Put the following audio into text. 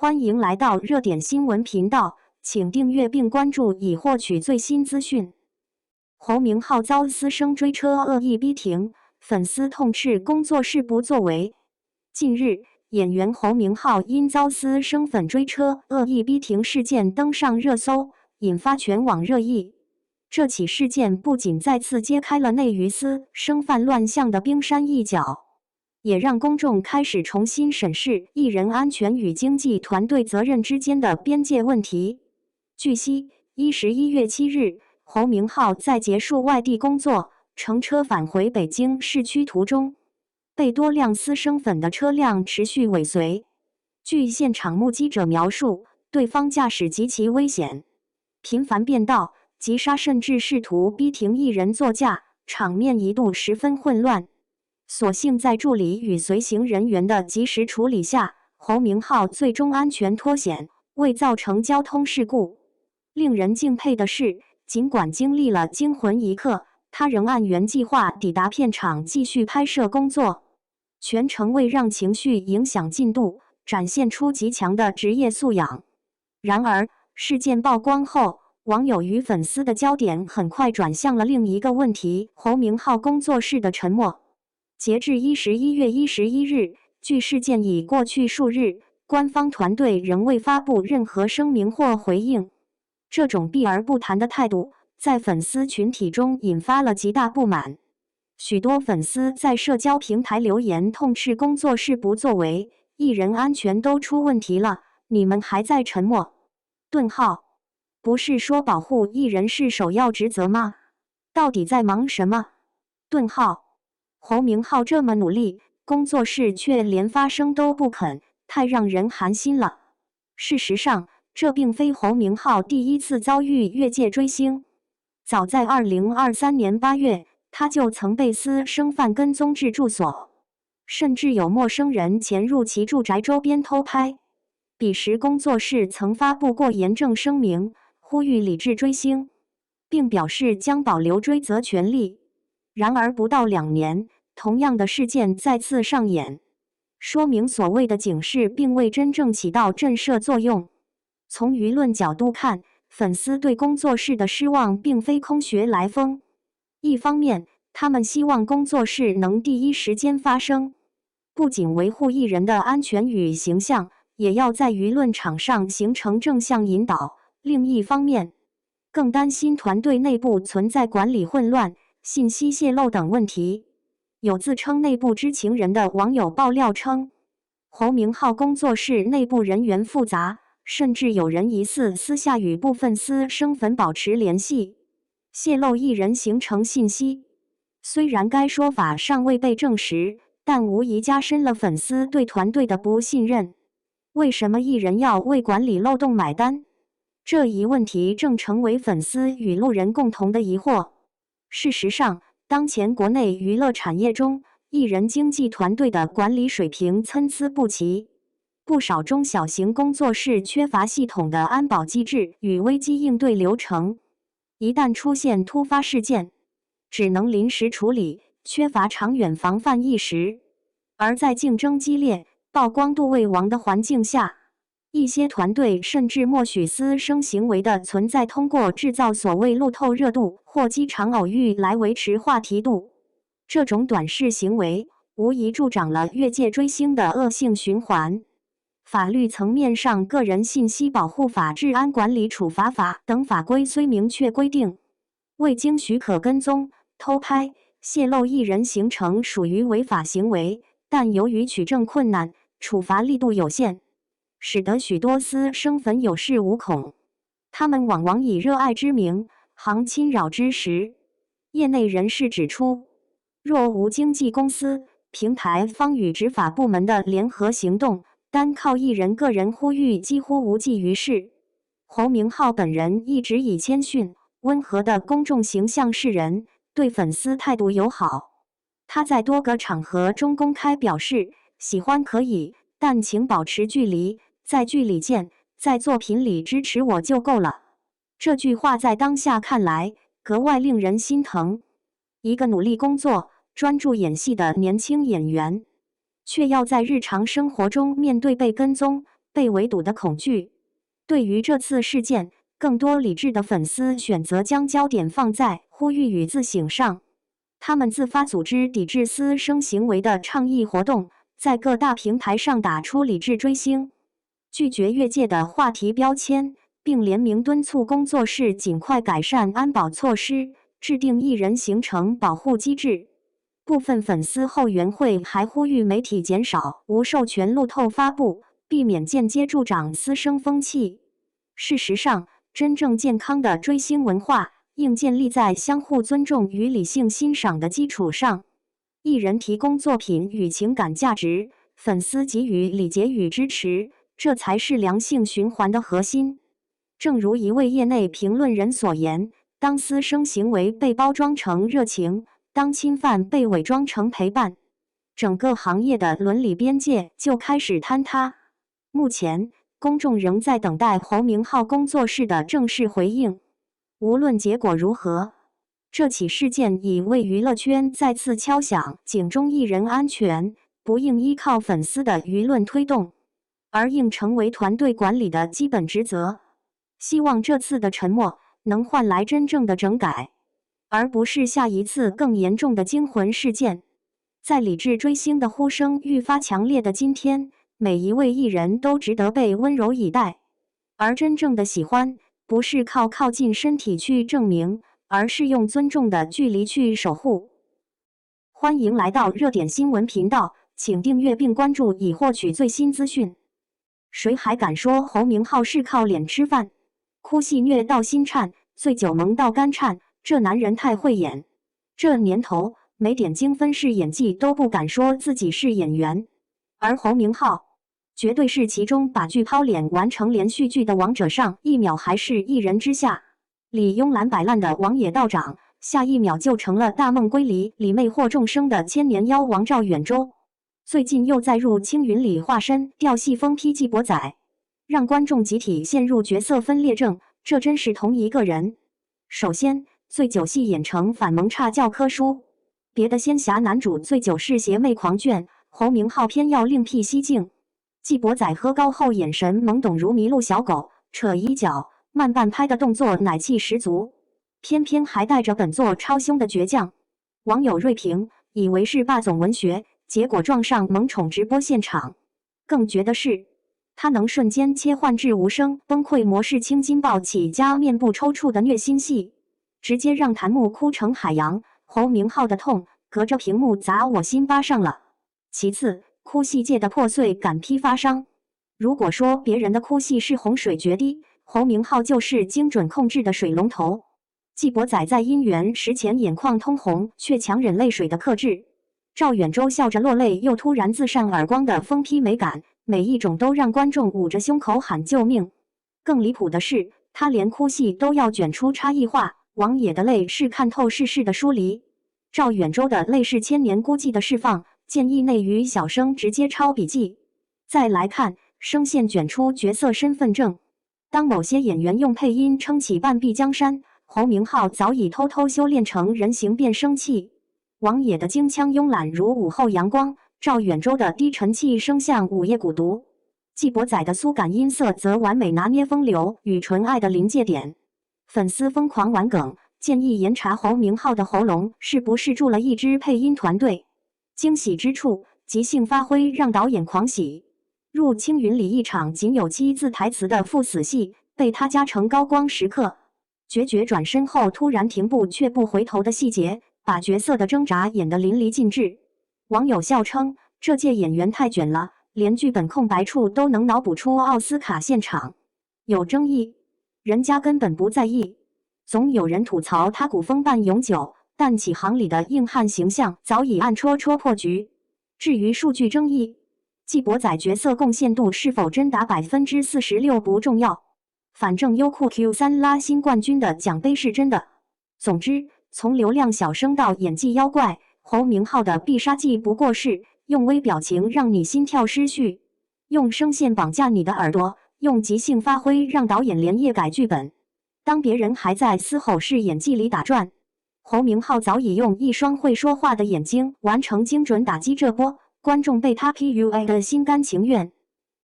欢迎来到热点新闻频道，请订阅并关注以获取最新资讯。侯明昊遭私生追车恶意逼停，粉丝痛斥工作室不作为。近日，演员侯明昊因遭私生粉追车恶意逼停事件登上热搜，引发全网热议。这起事件不仅再次揭开了内娱私生饭乱象的冰山一角，也让公众开始重新审视艺人安全与经纪团队责任之间的边界问题。据悉，11月7日，侯明昊在结束外地工作，乘车返回北京市区途中，被多辆私生粉的车辆持续尾随。据现场目击者描述，对方驾驶极其危险，频繁变道、急刹，甚至试图逼停艺人座驾，场面一度十分混乱。所幸在助理与随行人员的及时处理下，侯明昊最终安全脱险，未造成交通事故。令人敬佩的是，尽管经历了惊魂一刻，他仍按原计划抵达片场继续拍摄工作，全程未让情绪影响进度，展现出极强的职业素养。然而，事件曝光后，网友与粉丝的焦点很快转向了另一个问题：侯明昊工作室的沉默。截至11月11日，距事件已过去数日，官方团队仍未发布任何声明或回应。这种避而不谈的态度，在粉丝群体中引发了极大不满。许多粉丝在社交平台留言痛斥工作室不作为，艺人安全都出问题了，你们还在沉默？不是说保护艺人是首要职责吗？到底在忙什么？侯明昊这么努力，工作室却连发声都不肯，太让人寒心了。事实上，这并非侯明昊第一次遭遇越界追星。早在2023年8月，他就曾被私生饭跟踪至住所，甚至有陌生人潜入其住宅周边偷拍。彼时工作室曾发布过严正声明，呼吁理智追星，并表示将保留追责权利。然而不到2年，同样的事件再次上演，说明所谓的警示并未真正起到震慑作用。从舆论角度看，粉丝对工作室的失望并非空穴来风。一方面，他们希望工作室能第一时间发声，不仅维护艺人的安全与形象，也要在舆论场上形成正向引导。另一方面，更担心团队内部存在管理混乱、信息泄露等问题。有自称内部知情人的网友爆料称，侯明昊工作室内部人员复杂，甚至有人疑似私下与部分私生粉保持联系，泄露艺人行程信息。虽然该说法尚未被证实，但无疑加深了粉丝对团队的不信任。为什么艺人要为管理漏洞买单？这一问题正成为粉丝与路人共同的疑惑。事实上，当前国内娱乐产业中，艺人经纪团队的管理水平参差不齐，不少中小型工作室缺乏系统的安保机制与危机应对流程，一旦出现突发事件，只能临时处理，缺乏长远防范意识。而在竞争激烈、曝光度为王的环境下，一些团队甚至默许私生行为的存在，通过制造所谓路透热度或机场偶遇来维持话题度。这种短视行为无疑助长了越界追星的恶性循环。法律层面上，《个人信息保护法》《治安管理处罚法》等法规虽明确规定，未经许可跟踪、偷拍、泄露艺人行程属于违法行为，但由于取证困难，处罚力度有限，使得许多私生粉有恃无恐。他们往往以热爱之名，行侵扰之实。业内人士指出，若无经纪公司、平台方与执法部门的联合行动，单靠艺人个人呼吁几乎无济于事。侯明昊本人一直以谦逊、温和的公众形象示人，对粉丝态度友好。他在多个场合中公开表示，喜欢可以，但请保持距离，在剧里见，在作品里支持我就够了。这句话在当下看来格外令人心疼。一个努力工作、专注演戏的年轻演员，却要在日常生活中面对被跟踪、被围堵的恐惧。对于这次事件，更多理智的粉丝选择将焦点放在呼吁与自省上。他们自发组织抵制私生行为的倡议活动，在各大平台上打出理智追星、拒绝越界的话题标签，并联名敦促工作室尽快改善安保措施，制定艺人行程保护机制。部分粉丝后援会还呼吁媒体减少无授权路透发布，避免间接助长私生风气。事实上，真正健康的追星文化应建立在相互尊重与理性欣赏的基础上。艺人提供作品与情感价值，粉丝给予理解与支持，这才是良性循环的核心。正如一位业内评论人所言，当私生行为被包装成热情，当侵犯被伪装成陪伴，整个行业的伦理边界就开始坍塌。目前，公众仍在等待侯明昊工作室的正式回应。无论结果如何，这起事件已为娱乐圈再次敲响警钟，艺人安全不应依靠粉丝的舆论推动，而应成为团队管理的基本职责。希望这次的沉默能换来真正的整改，而不是下一次更严重的惊魂事件。在理智追星的呼声愈发强烈的今天，每一位艺人都值得被温柔以待，而真正的喜欢不是靠近身体去证明，而是用尊重的距离去守护。欢迎来到热点新闻频道，请订阅并关注以获取最新资讯。谁还敢说侯明昊是靠脸吃饭？哭戏虐到心颤，醉酒萌到肝颤，这男人太会演。这年头，没点精分式演技都不敢说自己是演员，而侯明昊绝对是其中把剧抛脸完成连续剧的王者，上一秒还是一人之下里慵懒摆烂的王爷道长，下一秒就成了大梦归离里魅惑众生的千年妖王赵远洲。最近又在入青云里化身调戏疯批纪博仔，让观众集体陷入角色分裂症，这真是同一个人。首先，醉酒戏演成反蒙差教科书，别的仙侠男主醉酒是邪魅狂狷，侯明昊偏要另辟蹊径。纪博仔喝高后眼神懵懂如迷路小狗，扯衣角慢半拍的动作奶气十足，偏偏还带着本作超凶的倔强。网友锐评以为是霸总文学，结果撞上萌宠直播现场。更绝的是，他能瞬间切换至无声崩溃模式，青筋暴起加面部抽搐的虐心戏，直接让弹幕哭成海洋。侯明昊的痛隔着屏幕砸我心巴上了。其次，哭戏界的破碎感批发商。如果说别人的哭戏是洪水决堤，侯明昊就是精准控制的水龙头。纪博仔在姻缘时前眼眶通红，却强忍泪水的克制。赵远洲笑着落泪，又突然自扇耳光的疯批美感，每一种都让观众捂着胸口喊救命。更离谱的是，他连哭戏都要卷出差异化。王爷的泪是看透世事的疏离，赵远洲的泪是千年孤寂的释放。建议内娱小生直接抄笔记。再来看声线卷出角色身份证。当某些演员用配音撑起半壁江山，侯明昊早已偷偷修炼成人形变声器。王爷的京腔慵懒如午后阳光，赵远洲的低沉气声像午夜蛊毒，纪博仔的苏感音色则完美拿捏风流与纯爱的临界点。粉丝疯狂玩梗，建议严查侯明昊的喉咙是不是住了一支配音团队。惊喜之处，即兴发挥让导演狂喜。入青云里一场仅有7字台词的赴死戏，被他加成高光时刻。决转身后突然停步却不回头的细节，把角色的挣扎演得淋漓尽致。网友笑称，这届演员太卷了，连剧本空白处都能脑补出奥斯卡现场。有争议，人家根本不在意。总有人吐槽他古风扮永久，但启航里的硬汉形象早已暗戳戳破局。至于数据争议，纪博仔角色贡献度是否真达46%不重要，反正优酷 Q3 拉新冠军的奖杯是真的。总之，从流量小生到演技妖怪，侯明昊的必杀技不过是用微表情让你心跳失序，用声线绑架你的耳朵，用即兴发挥让导演连夜改剧本。当别人还在嘶吼式演技里打转，侯明昊早已用一双会说话的眼睛完成精准打击，这波观众被他 PUA 的心甘情愿。